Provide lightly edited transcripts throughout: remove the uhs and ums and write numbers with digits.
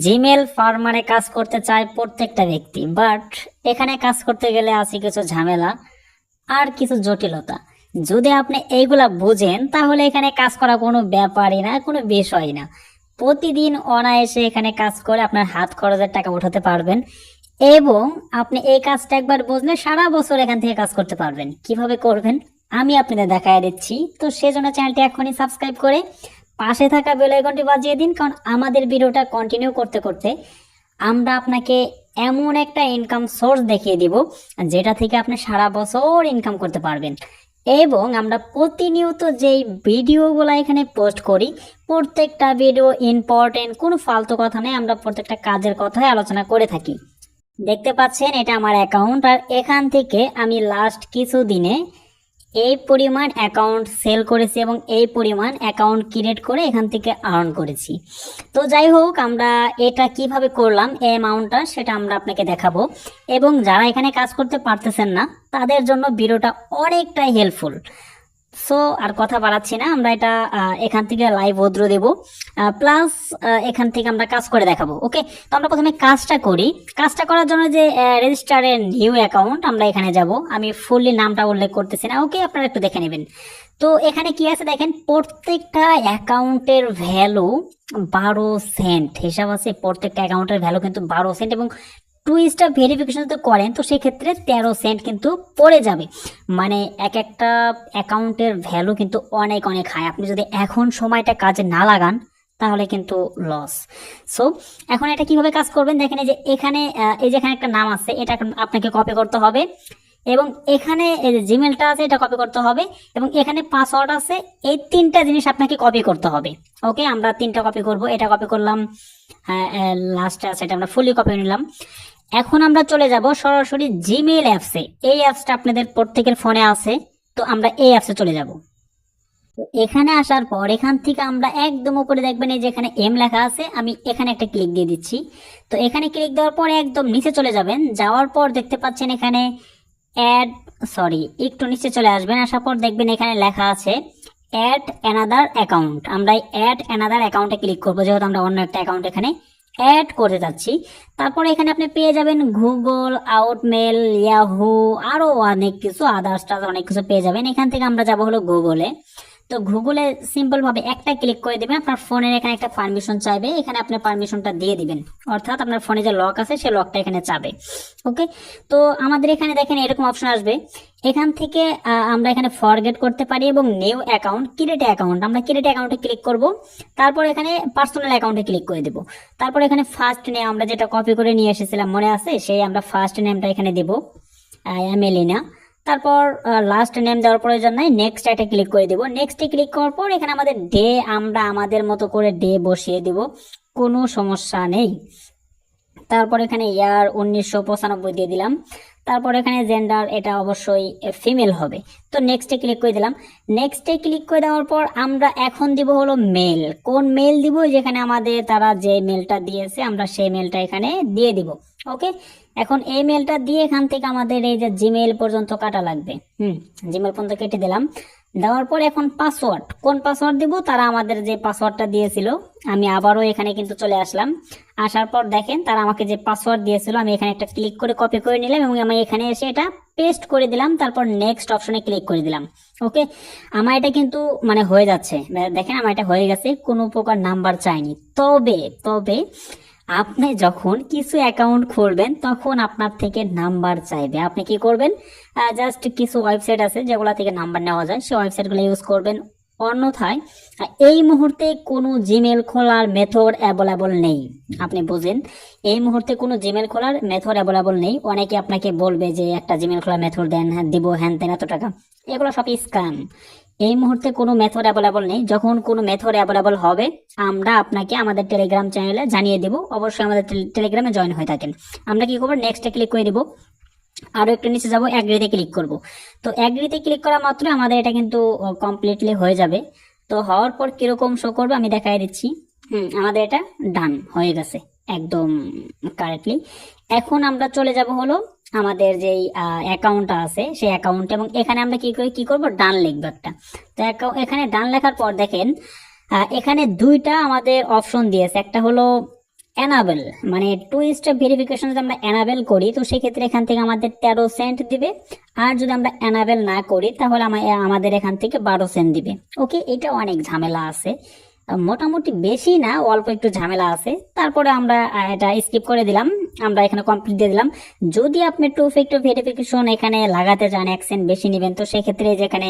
Gmail ফার্মারে কাজ করতে চায় প্রত্যেকটা ব্যক্তি, বাট এখানে কাজ করতে গেলে আছে কিছু ঝামেলা আর কিছু জটিলতা। যদি আপনি এইগুলা বুঝেন তাহলে এখানে কাজ করা কোনো ব্যাপারই না, কোনো বিষয় না। প্রতিদিন অনায়াসে এখানে কাজ করে আপনার হাত খরচের টাকা উঠাতে পারবেন, এবং আপনি এই কাজটা একবার বুঝলে সারা বছর এখান থেকে কাজ করতে পারবেন। কিভাবে করবেন আমি আপনাদের দেখায় দিচ্ছি। তো সেজন্য চ্যানেলটি এখনই সাবস্ক্রাইব করে পাশে থাকা বেল আইকনটি বাজিয়ে দিন, কারণ আমাদের ভিডিওটা কন্টিনিউ করতে করতে আমরা আপনাকে এমন একটা ইনকাম সোর্স দেখিয়ে দিব যেটা থেকে আপনি সারা বছর ইনকাম করতে পারবেন। এবং আমরা প্রতিনিয়ত যেই ভিডিওগুলো এখানে পোস্ট করি, প্রত্যেকটা ভিডিও ইম্পর্টেন্ট, কোনো ফালতু কথা নেই, আমরা প্রত্যেকটা কাজের কথাই আলোচনা করে থাকি। দেখতে পাচ্ছেন এটা আমার অ্যাকাউন্ট, আর এখান থেকে আমি লাস্ট কিছু দিনে এই পরিমাণ অ্যাকাউন্ট সেল করেছি এবং এই পরিমাণ অ্যাকাউন্ট ক্রিয়েট করে এখান থেকে আর্ন করেছি। তো যাই হোক, আমরা এটা কিভাবে করলাম এই অ্যামাউন্টটা সেটা আমরা আপনাকে দেখাবো, এবং যারা এখানে কাজ করতে পারতেছেন না তাদের জন্য ভিডিওটা অনেকটাই হেল্পফুল। সো আর কথা বাড়াচ্ছি না, আমরা এটা এখান থেকে লাইভ উইথড্র দেব, প্লাস এখান থেকে আমরা কাজ করে দেখাবো। ওকে, তো আমরা প্রথমে কাজটা করি। কাজটা করার জন্য যে রেজিস্টারের নিউ অ্যাকাউন্ট, আমরা এখানে যাব। আমি ফুললি নামটা উল্লেখ করতেছি না, ওকে, আপনারা একটু দেখে নেবেন। তো এখানে কি আছে দেখেন, প্রত্যেকটা অ্যাকাউন্টের ভ্যালু 12 সেন্ট হিসাব আছে। প্রত্যেকটা অ্যাকাউন্টের ভ্যালু কিন্তু 12 সেন্ট, এবং 2 স্টেপ ভেরিফিকেশন যদি করেন তো সেক্ষেত্রে 13 সেন্ট কিন্তু পড়ে যাবে। মানে এক একটা অ্যাকাউন্টের ভ্যালু কিন্তু অনেক অনেক হাই। আপনি যদি এখন সময়টা কাজে না লাগান তাহলে কিন্তু লস। সো এখন এটা কিভাবে কাজ করবেন দেখেন, এই যে এখানে এই যে এখানে একটা নাম আছে, এটা আপনাকে কপি করতে হবে, এবং এখানে এই যে জিমেলটা আছে এটা কপি করতে হবে, এবং এখানে পাসওয়ার্ড আছে। এই তিনটা জিনিস আপনাকে কপি করতে হবে। ওকে, আমরা তিনটা কপি করব। এটা কপি করলাম, হ্যাঁ, লাস্টে আছে এটা আমরা ফুলি কপি নিলাম। এখন আমরা চলে যাব সরাসরি জিমেল অ্যাপসে। এই অ্যাপসটা আপনাদের প্রত্যেকের ফোনে আছে, তো আমরা এই অ্যাপসে চলে যাব। তো এখানে আসার পর এখান থেকে আমরা একদম উপরে দেখবেন এই যে এখানে এম লেখা আছে, আমি এখানে একটা ক্লিক দিয়ে দিচ্ছি। তো এখানে ক্লিক দেওয়ার পর একদম নিচে চলে যাবেন, যাওয়ার পর দেখতে পাচ্ছেন এখানে একটু নিচে চলে আসবেন। আসার পর দেখবেন এখানে লেখা আছে অ্যাড অ্যানাদার অ্যাকাউন্ট। আমরা অ্যাড অ্যানাদার অ্যাকাউন্টে ক্লিক করবো, যেহেতু আমরা অন্য একটা অ্যাকাউন্ট এখানে অ্যাড করতে যাচ্ছি। তারপরে এখানে আপনি পেয়ে যাবেন গুগল, আউটমেল, ইয়াহু, আরো অনেক কিছু আদার্স অনেক কিছু পেয়ে যাবেন। এখান থেকে আমরা যাব হলো গুগলে। তো গুগলে সিম্পল ভাবে একটা ক্লিক করে দিবেন। আপনার ফোনের এখানে একটা পারমিশন চাইবে, এখানে আপনি পারমিশনটা দিয়ে দিবেন, অর্থাৎ আপনার ফোনে যে লক আছে সেই লকটা এখানে চাবে। ওকে, তো আমাদের এখানে দেখেন এরকম অপশন আসবে। এখান থেকে আমরা এখানে ফরগেট করতে পারি, এবং নিউ অ্যাকাউন্ট, ক্রিয়েট অ্যাকাউন্ট, আমরা ক্রিয়েট অ্যাকাউন্টে ক্লিক করব। তারপর এখানে পার্সোনাল অ্যাকাউন্টে ক্লিক করে দেব। তারপর এখানে ফার্স্ট নেম, আমরা যেটা কপি করে নিয়ে এসেছিলাম মনে আছে, সেই আমরা ফার্স্ট নেমটা এখানে দেব, এমেলিনা। তারপর লাস্ট নেম দেওয়ার প্রয়োজন নাই, নেক্সট একটা ক্লিক করে দেব। নেক্সটে ক্লিক করার পর এখানে আমাদের ডে, আমরা আমাদের মতো করে ডে বসিয়ে দেব, কোনো সমস্যা নেই। তারপর এখানে ইয়ার 1995 দিয়ে দিলাম। তারপর এখানে জেন্ডার, এটা অবশ্যই ফিমেল হবে। তো নেক্সটে ক্লিক করে দিলাম। নেক্সটে ক্লিক করে দেওয়ার পর আমরা এখন দিব হলো মেল। কোন মেল দিব, যেখানে আমাদের তারা যে মেলটা দিয়েছে আমরা সেই মেলটা এখানে দিয়ে দিব। ওকে, এখন এই মেলটা দিয়ে এখান থেকে আমাদের এই যে জিমেল পর্যন্ত কাটা লাগবে। জিমেল পর্যন্ত কেটে দিলাম। দেওয়ার পর এখন পাসওয়ার্ড, কোন পাসওয়ার্ড দিব, তারা আমাদের যে পাসওয়ার্ডটা দিয়েছিল, আমি আবারও এখানে কিন্তু চলে আসলাম। আসার পর দেখেন তারা আমাকে যে পাসওয়ার্ড দিয়েছিল আমি এখানে একটা ক্লিক করে কপি করে নিলাম, এবং আমি এখানে এসে এটা পেস্ট করে দিলাম। তারপর নেক্সট অপশনে ক্লিক করে দিলাম। ওকে, আমার এটা কিন্তু মানে হয়ে যাচ্ছে, দেখেন আমার এটা হয়ে গেছে, কোনো প্রকার নাম্বার চাইনি। তবে তবে আপনি যখন কিছু অ্যাকাউন্ট খুলবেন তখন আপনার থেকে নাম্বার চাইবে। আপনি কি করবেন, জাস্ট কিছু ওয়েবসাইট আছে যেগুলো থেকে নাম্বার নেওয়া যায়, সেই ওয়েবসাইটগুলো ইউজ করবেন। অন্যথায় এই মুহূর্তে কোনো জিমেল খোলার মেথড অ্যাভেলেবল নেই। আপনি বুঝেন, এই মুহূর্তে কোনো জিমেল খোলার মেথড অ্যাভেলেবল নেই। অনেকে আপনাকে বলবে যে একটা জিমেল খোলার মেথড দেন, হ্যাঁ দিব, হ্যান দেন, এত টাকা, এগুলো সব স্ক্যাম। এই মুহূর্তে কোনো মেথড অ্যাভেলেবল নেই। যখন কোনো মেথড অ্যাভেলেবল হবে আমরা আপনাকে আমাদের টেলিগ্রাম চ্যানেলে জানিয়ে দেব। অবশ্যই আমাদের টেলিগ্রামে জয়েন হয়ে থাকেন। আমরা কি করবো, নেক্সটে ক্লিক করে দিব। আরো একটু নিচে যাব, অ্যাগ্রিতে ক্লিক করব। তো অ্যাগ্রিতে ক্লিক করা মাত্র আমাদের এটা কিন্তু কমপ্লিটলি হয়ে যাবে। তো হওয়ার পর কিরকম শো করবে আমি দেখাই দিচ্ছি। আমাদের এটা ডান হয়ে গেছে একদম কারেক্টলি। এখন আমরা চলে যাব হলো আমাদের যেই অ্যাকাউন্টটা আছে সেই অ্যাকাউন্টে, এবং এখানে আমরা কি করব, ডান লিখবো একটা। তো এখানে ডান লেখার পর দেখেন এখানে দুইটা আমাদের অপশন দিয়েছে, একটা হলো এনাবেল মানে 2 স্টেপ ভেরিফিকেশন যদি আমরা এনাবেল করি তো সেক্ষেত্রে এখান থেকে আমাদের 13 সেন্ট দিবে। আর যদি আমরা এনাবেল না করি তাহলে আমাদের এখান থেকে 12 সেন্ট দিবে। ওকে, এটা অনেক ঝামেলা আছে, মোটামুটি বেশি না, অল্প একটু ঝামেলা আছে। তারপরে আমরা এটা স্কিপ করে দিলাম, আমরা এখানে কমপ্লিট দিয়ে দিলাম। যদি আপনি 2 ফ্যাক্টর ভেরিফিকেশন এখানে লাগাতে চান, 1 সেন্ট বেশি নেবেন, তো সেক্ষেত্রে যেখানে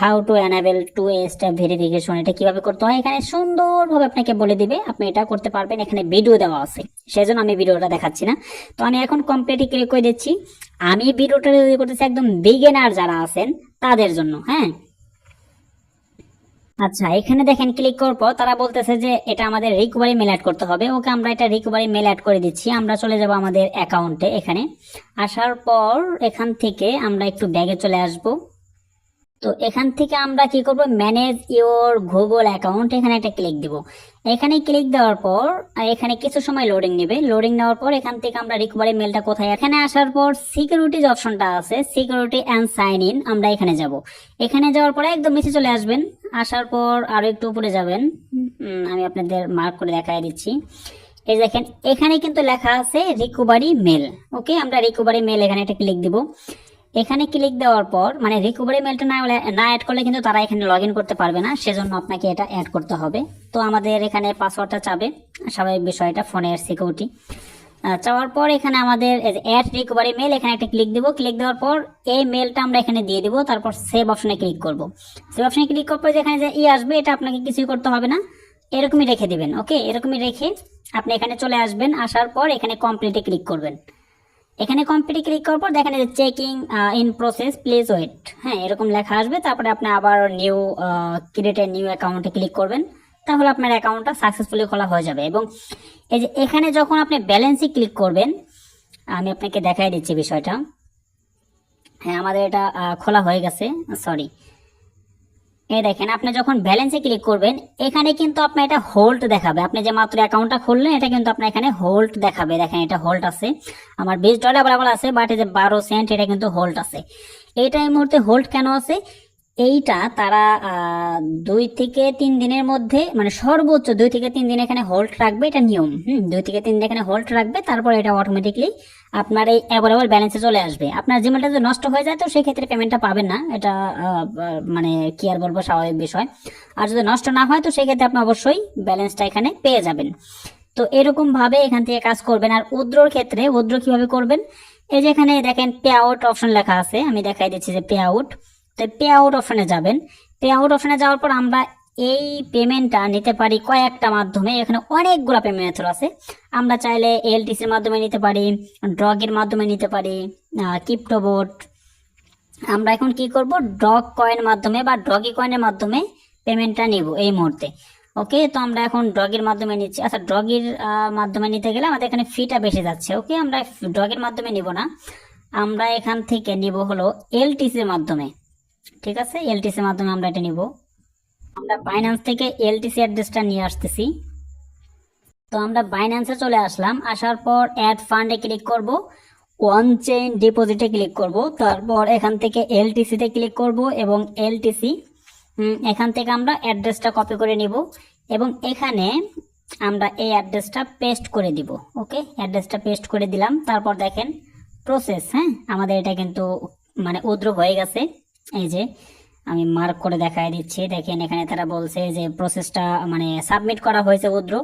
how to enable 2 step verification এটা কিভাবে করতে হয় এখানে সুন্দরভাবে আপনাকে বলে দিবে, আপনি এটা করতে পারবেন। এখানে ভিডিও দেওয়া আছে, সেজন্য আমি ভিডিওটা দেখাচ্ছি না। তো আমি এখন কমপ্লিটলি ক্লিক করে দিচ্ছি। আমি ভিডিওটা তৈরি করতেছি একদম বিগিনার যারা আছেন তাদের জন্য। হ্যাঁ, আচ্ছা, এখানে দেখেন ক্লিক করার পর তারা বলতেছে যে এটা আমাদের রিকভারি মেল অ্যাড করতে হবে। ওকে, আমরা এটা রিকভারি মেল অ্যাড করে দিচ্ছি। আমরা চলে যাব আমাদের অ্যাকাউন্টে। এখানে আসার পর এখান থেকে আমরা একটু ব্যাগে চলে আসব। তো এখান থেকে আমরা কি করব, ম্যানেজ ইওর গুগল অ্যাকাউন্ট, এখানে একটা ক্লিক দিব। এখানে ক্লিক দেওয়ার পর এখানে কিছু সময় লোডিং নেবে। লোডিং নেওয়ার পর এখান থেকে আমরা রিকভারি মেলটা কোথায়, এখানে আসার পর সিকিউরিটি যে অপশনটা আছে, সিকিউরিটি অ্যান্ড সাইন ইন, আমরা এখানে যাব। এখানে যাওয়ার পরে একদম নিচে চলে আসবেন। আসার পর আরো একটু উপরে যাবেন। আমি আপনাদের মার্ক করে দেখাই দিচ্ছি। এই দেখেন এখানে কিন্তু লেখা আছে রিকভারি মেল। ওকে, আমরা রিকভারি মেল এখানে একটা ক্লিক দিব। এখানে ক্লিক দেওয়ার পর মানে রিকভারি মেলটা না অ্যাড করলে কিন্তু তারা এখানে লগ ইন করতে পারবে না, সেজন্য আপনাকে এটা অ্যাড করতে হবে। তো আমাদের এখানে পাসওয়ার্ডটা চাবে, স্বাভাবিক বিষয়টা, ফোনের সিকিউরিটি চাওয়ার পর এখানে আমাদের অ্যাড রিকভারি মেল, এখানে একটা ক্লিক দিব। ক্লিক দেওয়ার পর এই মেলটা আমরা এখানে দিয়ে দিব। তারপর সেভ অপশনে ক্লিক করব। সেভ অপশনে ক্লিক করার পর যেখানে যে আসবে এটা আপনাকে কিছুই করতে হবে না, এরকমই রেখে দিবেন। ওকে, এরকমই রেখে আপনি এখানে চলে আসবেন। আসার পর এখানে কমপ্লিটে ক্লিক করবেন। এখানে কমপ্লিটে ক্লিক করার পর দেখেন যে checking in process, please wait, হ্যাঁ এরকম লেখা আসবে। তারপরে আপনি আবার নিউ ক্রিয়েট এ নিউ অ্যাকাউন্টে ক্লিক করবেন, তাহলে আপনার অ্যাকাউন্টটা সাকসেসফুলি খোলা হয়ে যাবে। এবং এই যে এখানে যখন আপনি ব্যালেন্সে ক্লিক করবেন, আমি আপনাকে দেখাই দিচ্ছি বিষয়টা। হ্যাঁ, আমাদের এটা খোলা হয়ে গেছে, সরি। এই দেখেন আপনি যখন ব্যালেন্সে ক্লিক করবেন এখানে কিন্তু আপনার এটা হোল্ড দেখাবে। আপনি যে মাত্র অ্যাকাউন্টটা খুললেন এটা কিন্তু আপনার এখানে হোল্ড দেখাবে। দেখেন এটা হোল্ড আছে, আমার $20 বরাবর আছে, বাট এই যে 12 সেন্ট এটা কিন্তু হোল্ড আছে। এইটা এই মুহূর্তে হোল্ড কেন আছে, এইটা তারা 2 থেকে 3 দিনের মধ্যে মানে সর্বোচ্চ 2 থেকে 3 দিন এখানে হোল্ড রাখবে, এটা নিয়ম। 2 থেকে 3 দিন এখানে হোল্ড রাখবে, তারপর এটা অটোমেটিকলি আপনার এই অ্যাভেলেবল ব্যালেন্সে চলে আসবে। আপনার জিমেলটা যদি নষ্ট হয়ে যায় তো সেক্ষেত্রে পেমেন্টটা পাবেন না, এটা মানে কি আর বলবো, স্বাভাবিক বিষয়। আর যদি নষ্ট না হয় তো সেক্ষেত্রে আপনি অবশ্যই ব্যালেন্সটা এখানে পেয়ে যাবেন। তো এরকম ভাবে এখান থেকে কাজ করবেন। আর উইথড্রর ক্ষেত্রে উইথড্র কিভাবে করবেন, এই যে এখানে দেখেন পে আউট অপশন লেখা আছে, আমি দেখাই দিচ্ছি যে পে আউট। তো পে আউট অপশনে যাবেন। পে আউট অপশনে যাওয়ার পর আমরা এই পেমেন্টটা নিতে পারি কয়েকটা মাধ্যমে, এখানে অনেকগুলো পেমেন্ট মেথড আছে। আমরা চাইলে এলটিসির মাধ্যমে নিতে পারি, ড্রগের মাধ্যমে নিতে পারি, ক্রিপ্টোবোট। আমরা এখন কি করব, ডগ কয়েন মাধ্যমে বা ডগি কয়েনের মাধ্যমে পেমেন্টটা নিব এই মুহূর্তে। ওকে, তো আমরা এখন ডগের মাধ্যমে নিচ্ছি। আচ্ছা, ডগের মাধ্যমে নিতে গেলে আমাদের এখানে ফিটা বেশি যাচ্ছে। ওকে, আমরা ডগের মাধ্যমে নিব না, আমরা এখান থেকে নিব হলো এলটিসির মাধ্যমে। ঠিক আছে, এলটিসির মাধ্যমে আমরা এটা নিব। আমরা বাইন্যান্স থেকে এলটিসি অ্যাড্রেসটা নিয়ে আসতেছি। তো আমরা বাইন্যান্সে চলে আসলাম। আসার পর অ্যাড ফান্ডে ক্লিক করব, ওয়ান চেইন ডিপোজিটে ক্লিক করব। তারপর এখান থেকে এলটিসিতে ক্লিক করব এবং এলটিসি এখান থেকে আমরা অ্যাড্রেসটা কপি করে নিব এবং এখানে আমরা এই অ্যাড্রেসটা পেস্ট করে দিব। ওকে, অ্যাড্রেসটা পেস্ট করে দিলাম। তারপর দেখেন প্রসেস, হ্যাঁ আমাদের এটা কিন্তু মানে উইথড্র হয়ে গেছে। এই যে আমি মার্ক করে দেখাই দিচ্ছি, দেখেন এখানে তারা বলছে যে প্রসেসটা মানে সাবমিট করা হয়েছে উইথড্র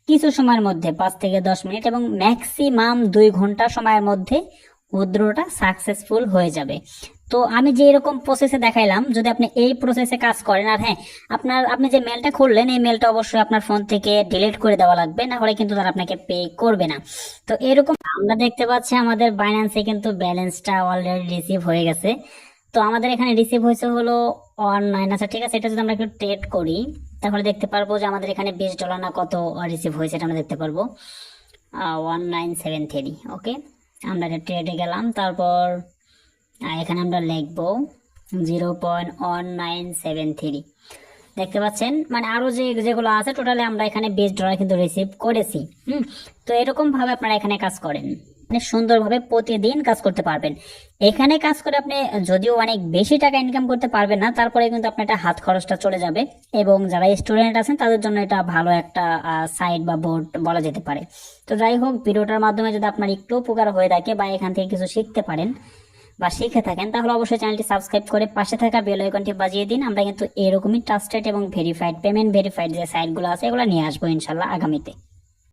কিছু সময়ের মধ্যে, 5 থেকে 10 মিনিট এবং ম্যাক্সিমাম 2 ঘন্টা সময়ের মধ্যে উইথড্রটা সাকসেসফুল হয়ে যাবে। তো আমি যে এরকম প্রসেসে দেখাইলাম, যদি আপনি এই প্রসেসে কাজ করেন, আর হ্যাঁ আপনি যে মেলটা খুললেন এই মেলটা অবশ্যই আপনার ফোন থেকে ডিলিট করে দেওয়া লাগবে, না হলে কিন্তু তারা আপনাকে পে করবে না। তো এরকম আমরা দেখতে পাচ্ছি আমাদের বাইন্যান্সে কিন্তু ব্যালেন্সটা অলরেডি রিসিভ হয়ে গেছে। তো আমাদের এখানে রিসিভ হয়েছে হলো 19। আচ্ছা ঠিক আছে, এটা যদি আমরা একটু ট্রেড করি তাহলে দেখতে পারবো যে আমাদের এখানে $20 না কত রিসিভ হয়েছে, এটা আমরা দেখতে পারবো 1973। ওকে, আমরা এটা ট্রেডে গেলাম। তারপর এখানে আমরা লিখবো 0.1973। দেখতে পাচ্ছেন মানে আরো যেগুলো আছে টোটালি আমরা এখানে $20 কিন্তু রিসিভ করেছি। তো এরকম ভাবে আপনারা এখানে কাজ করেন। আপনি সুন্দরভাবে প্রতিদিন কাজ করতে পারবেন। এখানে কাজ করে আপনি যদিও অনেক বেশি টাকা ইনকাম করতে পারবেন না, তারপরে কিন্তু আপনার একটা হাত খরচটা চলে যাবে। এবং যারা স্টুডেন্ট আছেন তাদের জন্য এটা ভালো একটা সাইট বা বোর্ড বলা যেতে পারে। তো যাই হোক, ভিডিওটার মাধ্যমে যদি আপনার একটু উপকার হয়ে থাকে বা এখান থেকে কিছু শিখতে পারেন বা শিখে থাকেন, তাহলে অবশ্যই চ্যানেলটি সাবস্ক্রাইব করে পাশে থাকা বেল আইকনটি বাজিয়ে দিন। আমরা কিন্তু এরকমই ট্রাস্টেড এবং ভেরিফাইড, পেমেন্ট ভেরিফাইড যে সাইটগুলো আছে এগুলো নিয়ে আসবো ইনশাল্লাহ আগামীতে।